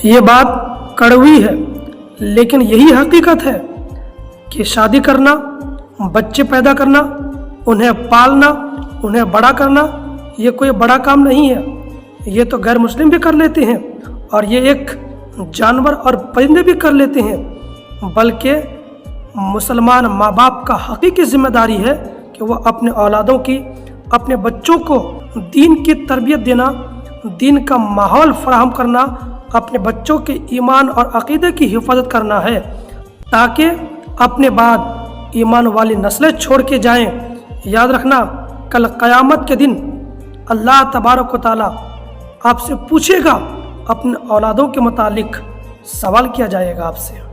ये बात कड़वी है, लेकिन यही हकीकत है कि शादी करना, बच्चे पैदा करना, उन्हें पालना, उन्हें बड़ा करना, ये कोई बड़ा काम नहीं है। ये तो गैर मुस्लिम भी कर लेते हैं और ये एक जानवर और परिंदे भी कर लेते हैं। बल्कि मुसलमान माँ बाप का हकीकी जिम्मेदारी है कि वो अपने औलादों की, अपने बच्चों को दीन की तरबियत देना, दीन का माहौल फराहम करना, अपने बच्चों के ईमान और अक़ीदे की हिफाजत करना है, ताकि अपने बाद ईमान वाली नस्लें छोड़ के जाएं। याद रखना, कल क़यामत के दिन अल्लाह तबारक व तआला आपसे पूछेगा, अपने औलादों के मुतालिक सवाल किया जाएगा आपसे।